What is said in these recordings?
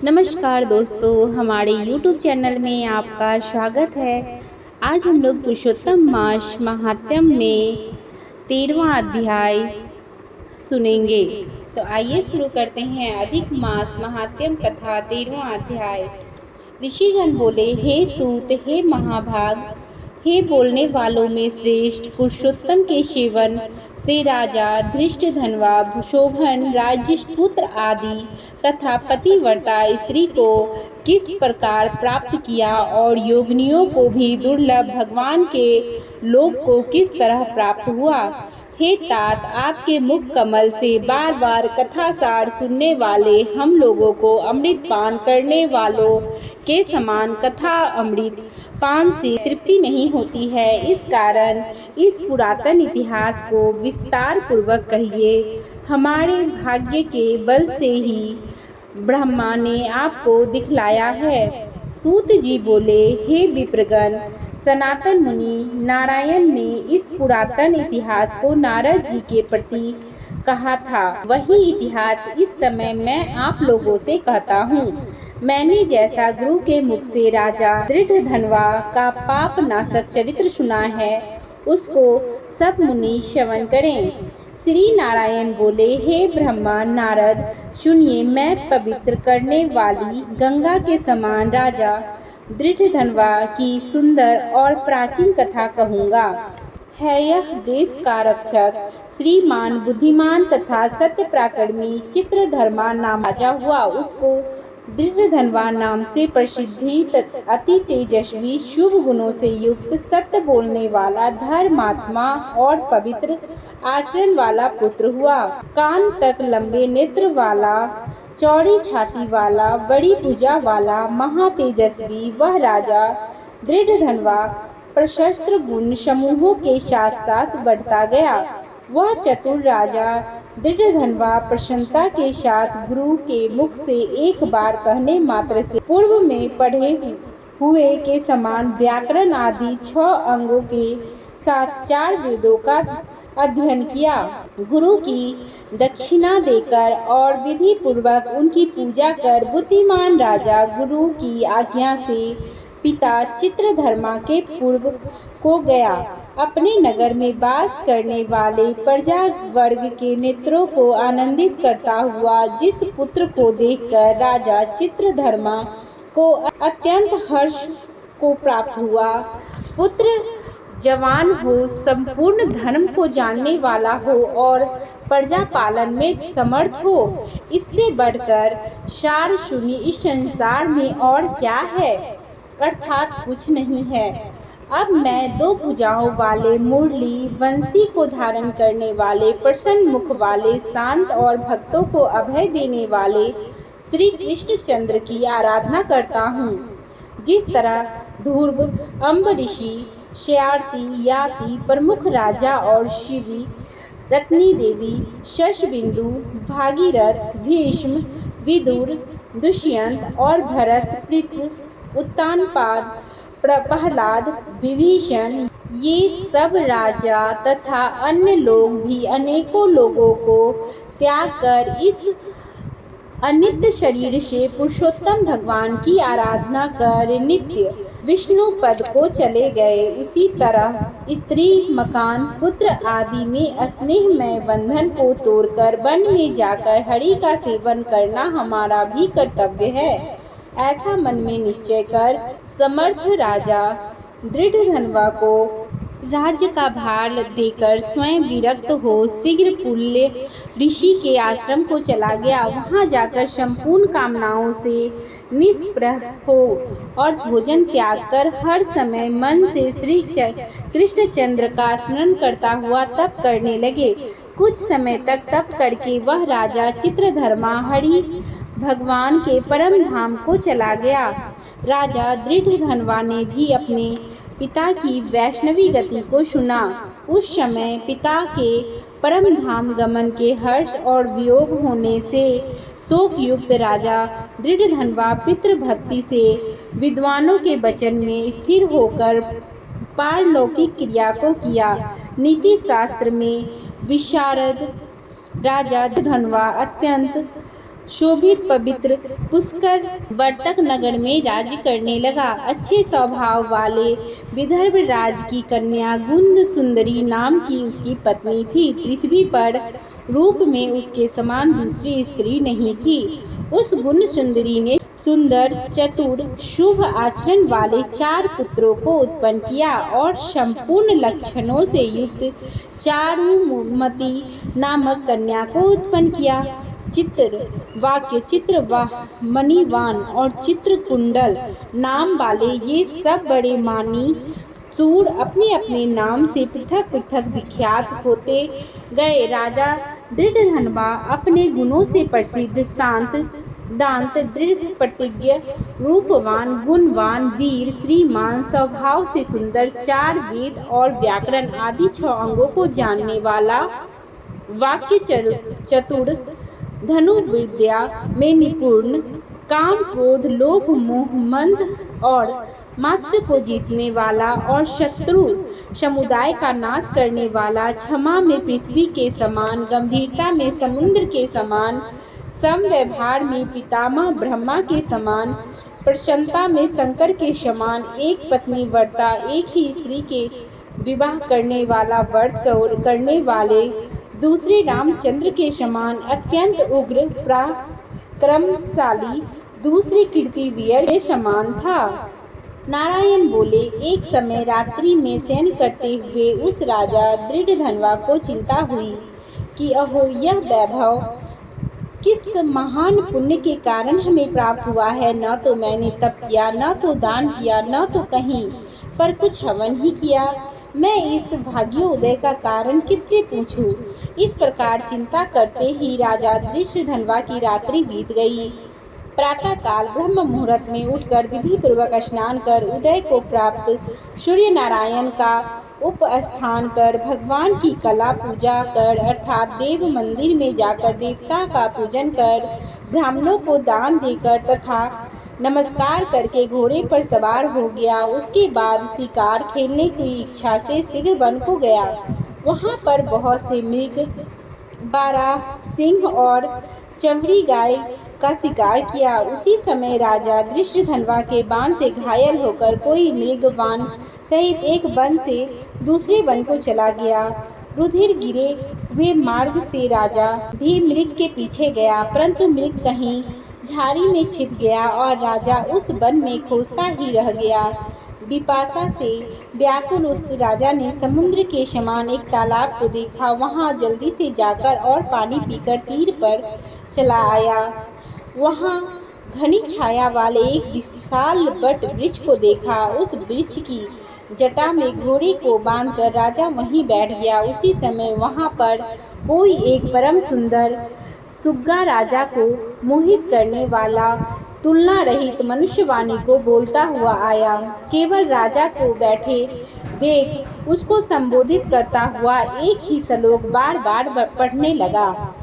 नमस्कार दोस्तों, हमारे YouTube चैनल में आपका स्वागत है। आज हम लोग पुरुषोत्तम मास महात्म्य में 13वां अध्याय सुनेंगे। तो आइए शुरू करते हैं। अधिक मास महात्म्य कथा 13वां अध्याय। ऋषिगण बोले, हे सूत, हे महाभाग, हे बोलने वालों में श्रेष्ठ, पुरुषोत्तम के सेवन से राजा धृष्टधनवा शोभन राज्यपुत्र आदि तथा पतिव्रता स्त्री को किस प्रकार प्राप्त किया और योगिनियों को भी दुर्लभ भगवान के लोक को किस तरह प्राप्त हुआ। हे तात, आपके मुख कमल से बार बार कथा सार सुनने वाले हम लोगों को अमृत पान करने वालों के समान कथा अमृत पान से तृप्ति नहीं होती है। इस कारण इस पुरातन इतिहास को विस्तार पूर्वक कहिए। हमारे भाग्य के बल से ही ब्रह्मा ने आपको दिखलाया है। सूत जी बोले, हे विप्रगण, सनातन मुनि नारायण ने इस पुरातन इतिहास को नारद जी के प्रति कहा था। वही इतिहास इस समय मैं आप लोगों से कहता हूँ। मैंने जैसा गुरु के मुख से राजा धृष्टधनवा का पाप नाशक चरित्र सुना है, उसको सब मुनि श्रवण करें। श्री नारायण बोले, हे ब्रह्मा नारद, सुनिए, मैं पवित्र करने वाली गंगा के समान राजा धृष्टधनवा की सुंदर और प्राचीन कथा कहूँगा। है यह देश का रक्षक श्रीमान बुद्धिमान तथा सत्य पराक्रमी चित्रधर्मा नाम राजा हुआ। उसको धृष्टधनवा नाम से प्रसिद्धि अति तेजस्वी, शुभ गुणों से युक्त, सत्य बोलने वाला, धर्मात्मा और पवित्र आचरण वाला पुत्र हुआ। कान तक लंबे नेत्र वाला, चौड़ी छाती वाला, बड़ी भुजा वाला, महातेजस्वी वह राजा धृष्टधनवा प्रशस्त्र गुण समूहों के साथ साथ बढ़ता गया। वह चतुर राजा धृष्टधनवा प्रसन्नता के साथ गुरु के मुख से एक बार कहने मात्र से पूर्व में पढ़े हुए के समान व्याकरण आदि 6 अंगों के साथ 4 वेदों का अध्ययन किया। गुरु की दक्षिणा देकर और विधि पूर्वक उनकी पूजा कर बुद्धिमान राजा गुरु की आज्ञा से पिता चित्रधर्मा के पूर्व को गया। अपने नगर में वास करने वाले प्रजा वर्ग के नेत्रों को आनंदित करता हुआ जिस पुत्र को देखकर राजा चित्रधर्मा को अत्यंत हर्ष को प्राप्त हुआ, पुत्र जवान हो, संपूर्ण धर्म को जानने वाला हो और प्रजा पालन में समर्थ हो, इससे बढ़कर सार शून्य इस संसार में और क्या है, अर्थात कुछ नहीं है। अब मैं 2 भुजाओं वाले मुरली वंशी को धारण करने वाले, प्रसन्न मुख वाले, शांत और भक्तों को अभय देने वाले श्री कृष्णचंद्र की आराधना करता हूँ। जिस तरह ध्रुव, अम्बरीषि, शयाति, याति, प्रमुख राजा और शिवी, रत्नी देवी, शशबिंदु, भागीरथ, भीष्म, विदुर, दुष्यंत और भरत, पृथु, उत्तानपाद, प्रहलाद, विभीषण, ये सब राजा तथा अन्य लोग भी अनेकों लोगों को त्याग कर इस अनित्य शरीर से पुरुषोत्तम भगवान की आराधना कर नित्य विष्णु पद को चले गए। उसी तरह स्त्री, मकान, पुत्र आदि में स्नेहमय बंधन को तोड़कर वन में जाकर हरि का सेवन करना हमारा भी कर्तव्य है। ऐसा मन में निश्चय कर समर्थ राजा धृष्टधनवा को राज्य का भार देकर स्वयं विरक्त हो शीघ्र पुल्य ऋषि के आश्रम को चला गया। वहां जाकर संपूर्ण कामनाओं से निष्प्रह हो और भोजन त्याग कर हर समय मन से श्री कृष्णचंद्र का स्मरण करता हुआ तप करने लगे। कुछ समय तक तप करके वह राजा चित्रधर्मा हरि भगवान के परम धाम को चला गया। राजा धृष्टधनवा ने भी अपने पिता की वैष्णवी गति को सुना। उस समय पिता के परम धाम गमन के हर्ष और वियोग होने से शोक युक्त राजा धृष्टधनवा पितृभक्ति से विद्वानों के वचन में स्थिर होकर पारलौकिक क्रिया को किया। नीति शास्त्र में विशारद राजा धृष्टधनवा अत्यंत शोभित पवित्र पुष्कर वर्तक नगर में राज्य करने लगा। अच्छे स्वभाव वाले विदर्भ राज की कन्या गुंद सुंदरी नाम की उसकी पत्नी थी। पृथ्वी पर रूप में उसके समान दूसरी स्त्री नहीं थी। उस गुण सुंदरी ने सुंदर, चतुर, शुभ आचरण वाले 4 पुत्रों को उत्पन्न किया और संपूर्ण लक्षणों से युक्त चारुमती नामक कन्या को उत्पन्न किया। मणिवान और चित्रकुंडल नाम वाले ये सब बड़े मानी सूर अपने अपने नाम से पृथक पृथक विख्यात होते गए। राजा दृढ़धनवा अपने गुणों से प्रसिद्ध, शांत, दांत, दृढ़ प्रतिज्ञ, रूपवान, गुणवान, वीर, श्रीमान, स्वभाव से सुंदर, 4 वेद और व्याकरण आदि 6 अंगों को जानने वाला, वाक्य चतुर, धनुर्विद्या में निपुण, काम, क्रोध, लोभ, मोह, मंद और मत्स्य को जीतने वाला और शत्रु समुदाय का नाश करने वाला, क्षमा में पृथ्वी के समान, गंभीरता में समुद्र के समान, समव्यवहार में पितामह ब्रह्मा के समान, प्रसन्नता में शंकर के समान, एक पत्नी व्रता, एक ही स्त्री के विवाह करने वाला, व्रत करने वाले दूसरे रामचंद्र के समान, अत्यंत उग्र पराक्रमशाली दूसरे कीर्तिवीर के समान था। नारायण बोले, एक समय रात्रि में शयन करते हुए उस राजा दृढ़धनवा को चिंता हुई कि अहो, यह वैभव किस महान पुण्य के कारण हमें प्राप्त हुआ है। न तो मैंने तप किया, न तो दान किया, न तो कहीं पर कुछ हवन ही किया। मैं इस भाग्योदय का कारण किससे पूछूं? इस प्रकार चिंता करते ही राजा दृढ़धनवा की रात्रि बीत गई। प्रातः काल ब्रह्म मुहूर्त में उठकर विधि पूर्वक स्नान कर उदय को प्राप्त सूर्य नारायण का उपस्थान कर भगवान की कला पूजा कर अर्थात देव मंदिर में जाकर देवता का पूजन कर ब्राह्मणों को दान देकर तथा नमस्कार करके घोड़े पर सवार हो गया। उसके बाद शिकार खेलने की इच्छा से शीघ्र वन को गया। वहाँ पर बहुत से मृग, बारह सिंह और चमड़ी गाय का शिकार किया। उसी समय राजा दृढ़धनवा के बाण से घायल होकर कोई मृग वान सहित एक वन से दूसरे वन को चला गया। रुधिर गिरे हुए मार्ग से राजा भी मृग के पीछे गया, परंतु मृग कहीं झाड़ी में छिप गया और राजा उस वन में खोजता ही रह गया। पिपासा से व्याकुल उस राजा ने समुद्र के समान एक तालाब को देखा। वहां जल्दी से जाकर और पानी पीकर तीर पर चला आया। वहां घनी छाया वाले एक विशाल बट वृक्ष को देखा। उस वृक्ष की जटा में घोड़े को बांधकर राजा वहीं बैठ गया। उसी समय वहां पर कोई एक परम सुंदर सुग्गा राजा को मोहित करने वाला तुलना रहित मनुष्यवाणी को बोलता हुआ आया। केवल राजा को बैठे देख उसको संबोधित करता हुआ एक ही श्लोक बार बार पढ़ने लगा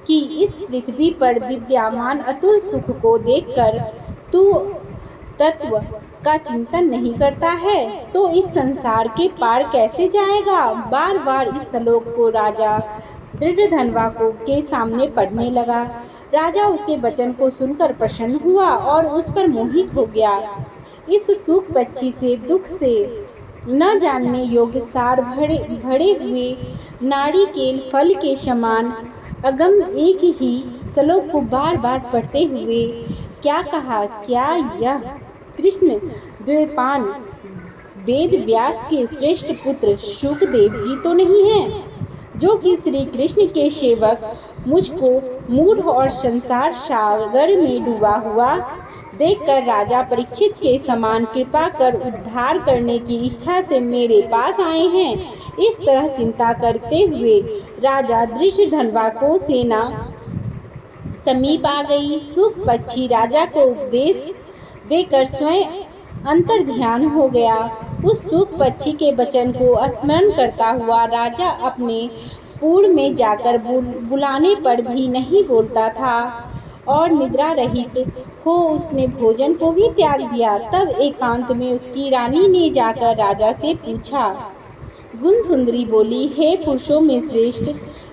कि इस पृथ्वी पर विद्यमान अतुल सुख को देखकर तू तत्व का चिंतन नहीं करता है तो इस संसार के पार कैसे जाएगा। बार बार इस श्लोक को राजा दृढ़धनवा को के सामने पढ़ने लगा। राजा उसके वचन को सुनकर प्रसन्न हुआ और उस पर मोहित हो गया। इस सुख पक्षी से दुख से न जानने योग्य सार भरे हुए नारिकेल फल के समान अगम एक ही श्लोक को बार बार पढ़ते हुए क्या कहा, क्या यह कृष्ण द्वैपायन वेद व्यास के श्रेष्ठ पुत्र शुकदेव जी तो नहीं है, जो कि श्री कृष्ण के सेवक मुझको मूढ़ और संसार सागर में डूबा हुआ देखकर राजा परीक्षित के समान कृपा कर उद्धार करने की इच्छा से मेरे पास आए हैं। इस तरह चिंता करते हुए राजा दृढ़धनवा को सेना समीप आ गई। सुख पक्षी राजा को उपदेश देकर स्वयं अंतर ध्यान हो गया। उस सुख पक्षी के वचन को स्मरण करता हुआ राजा अपने पूर्ण में जाकर बुलाने पर भी नहीं बोलता था और निद्रा रहित हो उसने भोजन को भी त्याग दिया। तब एकांत में उसकी रानी ने जाकर राजा से पूछा। गुण सुंदरी बोली, हे पुरुषों में श्रेष्ठ,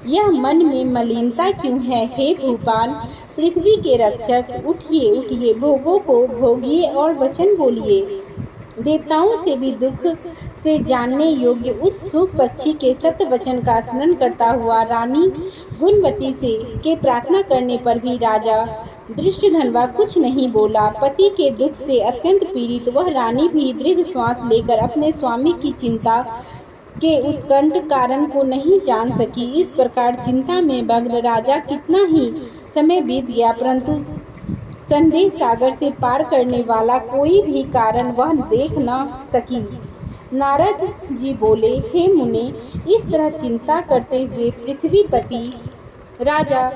यह मन में मलिनता क्यों है? हे भूपाल, पृथ्वी के रक्षक, उठिए उठिए, भोगों को भोगिए और वचन बोलिए। देवताओं से भी दुख से जानने योग्य उस सूप पक्षी के सत्य वचन का स्मरण करता हुआ रानी गुणवती से के प्रार्थना करने पर भी राजा दृष्टधनवा कुछ नहीं बोला। पति के दुख से अत्यंत पीड़ित वह रानी भी दीर्घ श्वास लेकर अपने स्वामी की चिंता के उत्कंठ कारण को नहीं जान सकी। इस प्रकार चिंता में मग्न राजा कितना ही समय बीत गया, परंतु संदेह सागर से पार करने वाला कोई भी कारण वह देख न सकी। नारद जी बोले, हे मुने, इस तरह चिंता करते हुए पृथ्वीपति राजा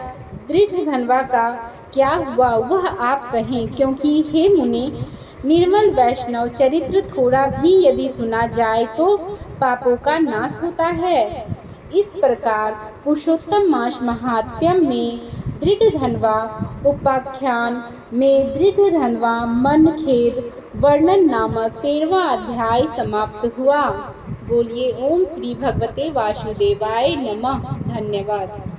दृष्टधनवा का क्या हुआ वह आप कहें, क्योंकि हे मुने, निर्मल वैष्णव चरित्र थोड़ा भी यदि सुना जाए तो पापों का नाश होता है। इस प्रकार पुरुषोत्तम मास महात्म्य में दृष्टधनवा उपाख्यान में दृष्टधनवा मनखेद वर्णन नामक 13वां अध्याय समाप्त हुआ। बोलिए ओम श्री भगवते वासुदेवाय नमः। धन्यवाद।